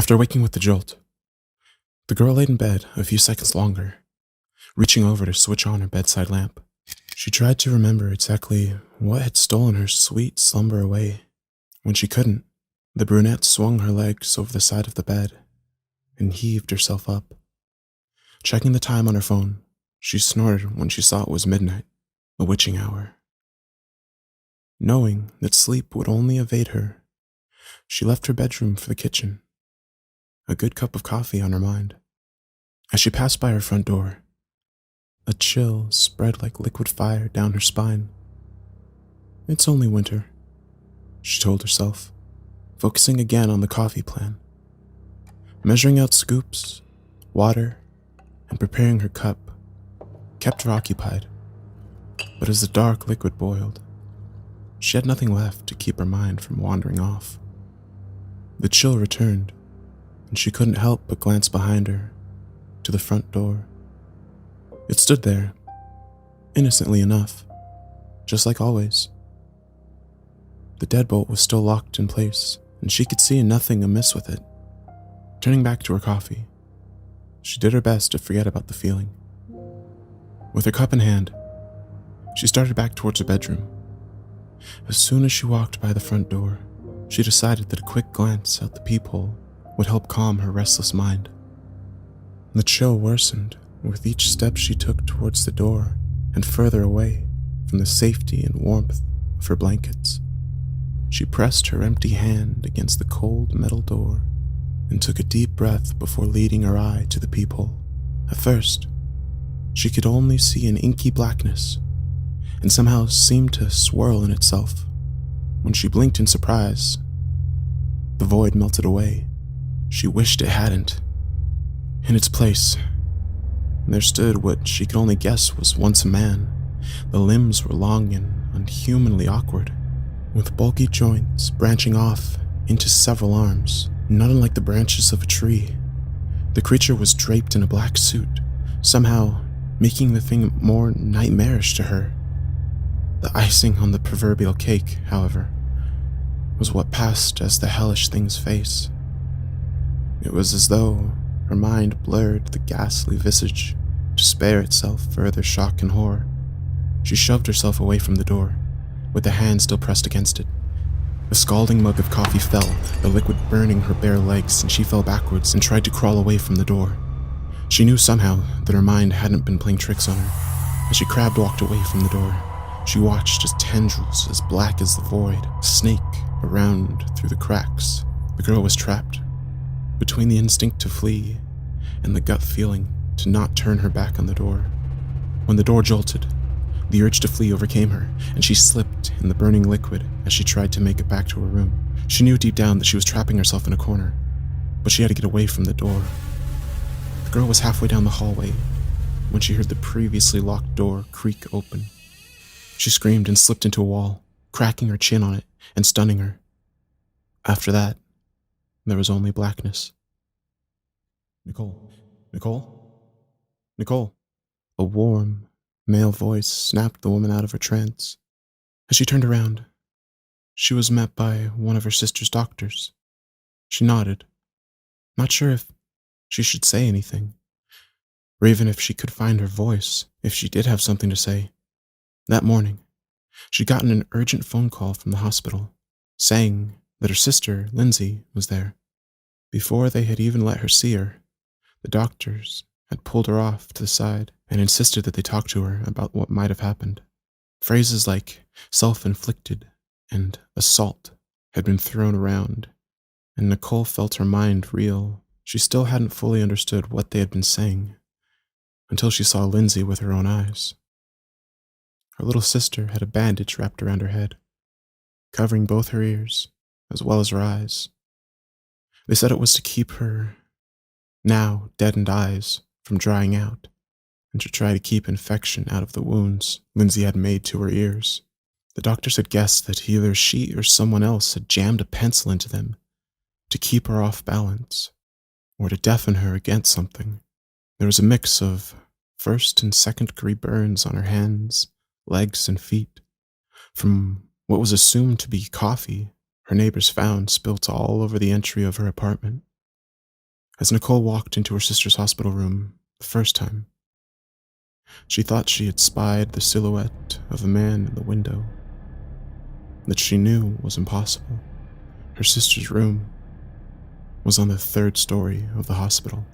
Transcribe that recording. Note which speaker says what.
Speaker 1: After waking with the jolt, the girl laid in bed a few seconds longer, reaching over to switch on her bedside lamp. She tried to remember exactly what had stolen her sweet slumber away. When she couldn't, the brunette swung her legs over the side of the bed and heaved herself up. Checking the time on her phone, she snorted when she saw it was midnight, the witching hour. Knowing that sleep would only evade her, she left her bedroom for the kitchen, a good cup of coffee on her mind. As she passed by her front door, a chill spread like liquid fire down her spine. It's only winter, she told herself, focusing again on the coffee plan. Measuring out scoops, water, and preparing her cup kept her occupied. But as the dark liquid boiled, she had nothing left to keep her mind from wandering off. The chill returned, and she couldn't help but glance behind her to the front door. It stood there, innocently enough, just like always. The deadbolt was still locked in place, and she could see nothing amiss with it. Turning back to her coffee, she did her best to forget about the feeling. With her cup in hand, she started back towards her bedroom. As soon as she walked by the front door, she decided that a quick glance out the peephole would help calm her restless mind. The chill worsened with each step she took towards the door and further away from the safety and warmth of her blankets. She pressed her empty hand against the cold metal door and took a deep breath before leading her eye to the peephole. At first, she could only see an inky blackness and somehow seemed to swirl in itself. When she blinked in surprise, the void melted away. She wished it hadn't. In its place, there stood what she could only guess was once a man. The limbs were long and unhumanly awkward, with bulky joints branching off into several arms, not unlike the branches of a tree. The creature was draped in a black suit, somehow making the thing more nightmarish to her. The icing on the proverbial cake, however, was what passed as the hellish thing's face. It was as though her mind blurred the ghastly visage to spare itself further shock and horror. She shoved herself away from the door, with the hand still pressed against it. The scalding mug of coffee fell, the liquid burning her bare legs, and she fell backwards and tried to crawl away from the door. She knew somehow that her mind hadn't been playing tricks on her. As she crab walked away from the door, she watched as tendrils as black as the void snake around through the cracks. The girl was trapped between the instinct to flee and the gut feeling to not turn her back on the door. When the door jolted, the urge to flee overcame her, and she slipped in the burning liquid as she tried to make it back to her room. She knew deep down that she was trapping herself in a corner, but she had to get away from the door. The girl was halfway down the hallway when she heard the previously locked door creak open. She screamed and slipped into a wall, cracking her chin on it and stunning her. After that, there was only blackness. Nicole, Nicole, Nicole. A warm, male voice snapped the woman out of her trance. As she turned around, she was met by one of her sister's doctors. She nodded, not sure if she should say anything, or even if she could find her voice if she did have something to say. That morning, she'd gotten an urgent phone call from the hospital, saying that her sister, Lindsay, was there. Before they had even let her see her, the doctors had pulled her off to the side and insisted that they talk to her about what might have happened. Phrases like self-inflicted and assault had been thrown around, and Nicole felt her mind reel. She still hadn't fully understood what they had been saying, until she saw Lindsay with her own eyes. Her little sister had a bandage wrapped around her head, covering both her ears as well as her eyes. They said it was to keep her now deadened eyes from drying out and to try to keep infection out of the wounds Lindsay had made to her ears. The doctors had guessed that either she or someone else had jammed a pencil into them to keep her off balance or to deafen her against something. There was a mix of first and second degree burns on her hands, legs, and feet from what was assumed to be coffee her neighbors found spilt all over the entry of her apartment. As Nicole walked into her sister's hospital room the first time, she thought she had spied the silhouette of a man in the window. That she knew was impossible. Her sister's room was on the third story of the hospital.